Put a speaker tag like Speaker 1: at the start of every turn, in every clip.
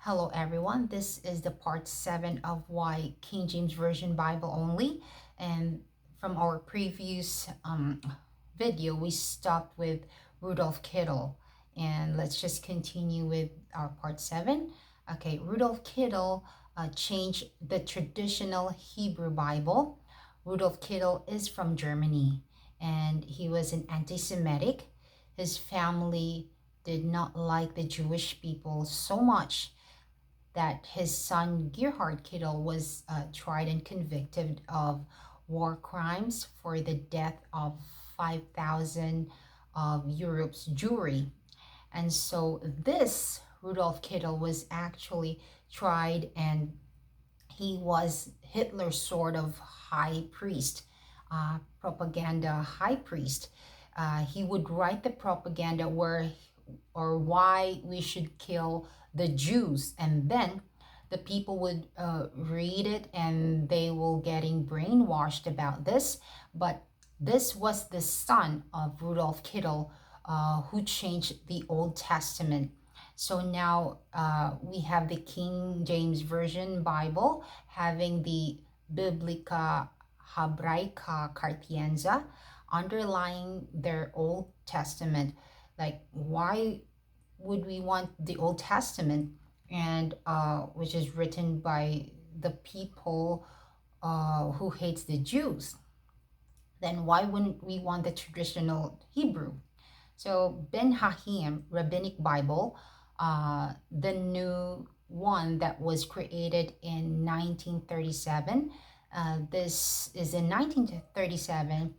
Speaker 1: Hello everyone, this is the part 7 of Why King James Version Bible Only. And from our previous video, we stopped with Rudolph Kittle. And let's just continue with our part 7. Okay, Rudolph Kittle changed the traditional Hebrew Bible. Rudolph Kittle is from Germany and he was an anti-Semitic. His family did not like the Jewish people so much that his son Gerhard Kittel was tried and convicted of war crimes for the death of 5,000 of Europe's Jewry. And so this Rudolf Kittel was actually tried, and he was Hitler's sort of high priest, propaganda high priest. He would write the propaganda where or why we should kill the Jews, and then the people would read it and they will getting brainwashed about this. But this was the son of Rudolf Kittel who changed the Old Testament. So now we have the King James Version Bible having the Biblica Hebraica Cartienza underlying their Old Testament. Like, why would we want the Old Testament, and which is written by the people who hates the Jews? Then why wouldn't we want the traditional Hebrew? So Ben Hahim Rabbinic Bible, the new one that was created in 1937. This is in 1937.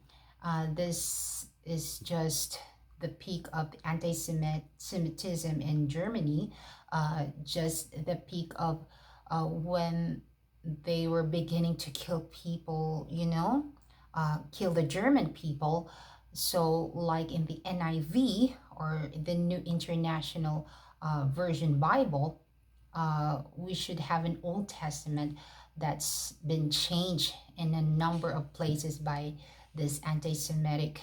Speaker 1: This is just the peak of anti-Semitism in Germany, just the peak of when they were beginning to kill people, kill the German people. So, like in the NIV or the New International Version Bible, we should have an Old Testament that's been changed in a number of places by this anti-Semitic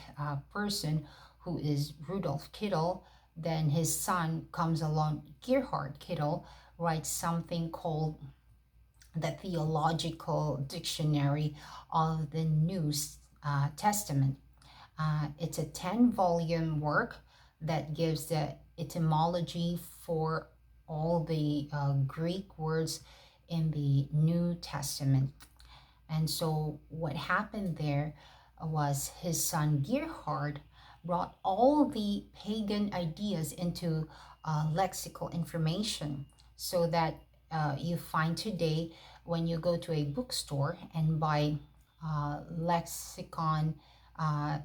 Speaker 1: person who is Rudolf Kittel. Then his son comes along, Gerhard Kittel, writes something called the Theological Dictionary of the New Testament. It's a 10-volume work that gives the etymology for all the Greek words in the New Testament. And so what happened there was his son Gerhard brought all the pagan ideas into lexical information, so that you find today when you go to a bookstore and buy lexicon,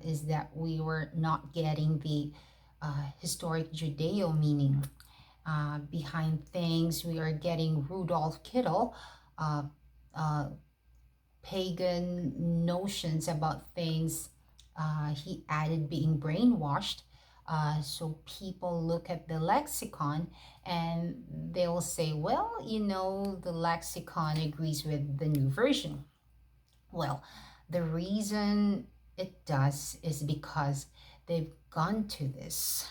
Speaker 1: is that we were not getting the historic Judeo meaning behind things. We are getting Rudolf Kittel pagan notions about things. He added being brainwashed. So people look at the lexicon and they'll say, well, the lexicon agrees with the new version. Well, the reason it does is because they've gone to this.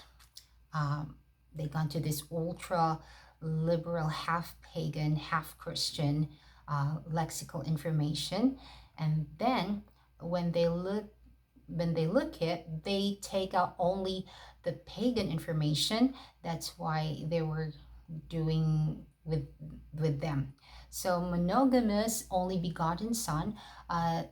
Speaker 1: They've gone to this ultra liberal, half pagan, half Christian lexical information, and then when they look at, they take out only the pagan information. That's why they were doing with them. So monogamous, only begotten son,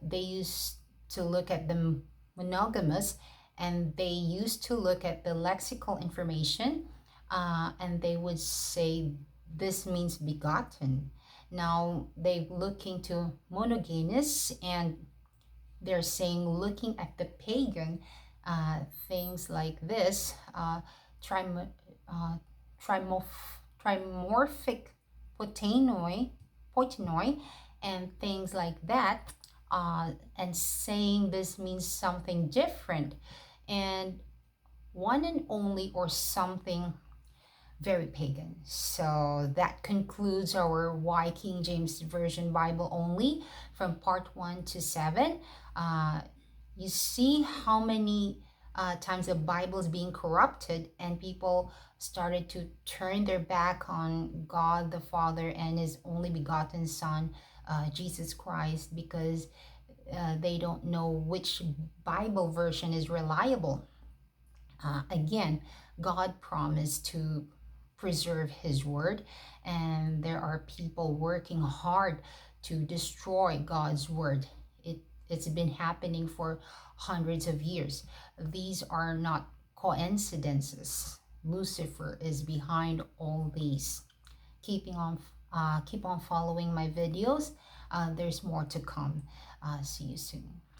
Speaker 1: they used to look at the monogamous, and they used to look at the lexical information, and they would say this means begotten. Now they look into monogamous, and they're saying, looking at the pagan, things like this, trimorphic poitonoi, and things like that, and saying this means something different, and one and only, or something very pagan. So that concludes our Why King James Version Bible Only from part 1 to 7. You see how many times the Bible is being corrupted, and people started to turn their back on God the Father and His only begotten Son, Jesus Christ, because they don't know which Bible version is reliable. Again, God promised to preserve His word, and there are people working hard to destroy God's word. It's been happening for hundreds of years. These are not coincidences. Lucifer is behind all these. Keep on following my videos. There's more to come. See you soon.